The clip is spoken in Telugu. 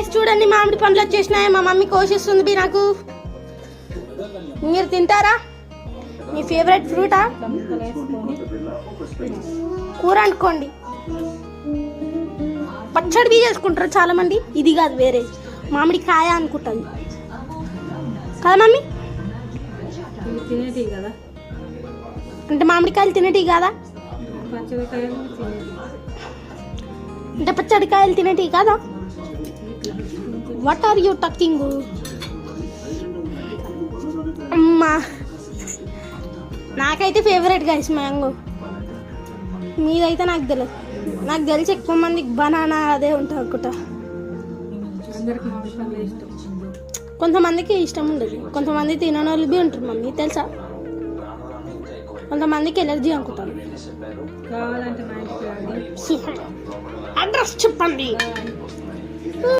గైస్ చూడండి మామిడి పండ్లు వచ్చేసినాయి. మా మమ్మీ కోసిస్తుంది నాకు. మీరు తింటారా? మీ ఫేవరెట్ ఫ్రూటా? కూర అనుకోండి, పచ్చడి బీ చేసుకుంటారు చాలా మంది. ఇది కాదు, వేరే మామిడి కాయ అనుకుంటుంది కదా మమ్మీ? అంటే మామిడికాయలు తినేటివి కదా? అంటే పచ్చడికాయలు తినేటివి కదా? What are you talking? అమ్మా నాకైతే ఫేవరెట్ గైస్ మ్యాంగో. మీదైతే నాకు తెలియదు. నాకు తెలిసి ఎక్కువ మందికి బనానా అదే ఉంటుంది అనుకుంటా. కొంతమందికి ఇష్టం ఉండదు, కొంతమంది తినని వాళ్ళు బి ఉంటారు మమ్మీ తెలుసా. కొంతమందికి ఎలర్జీ అనుకుంటాను. కావాలంటే అడ్రస్ చెప్పండి.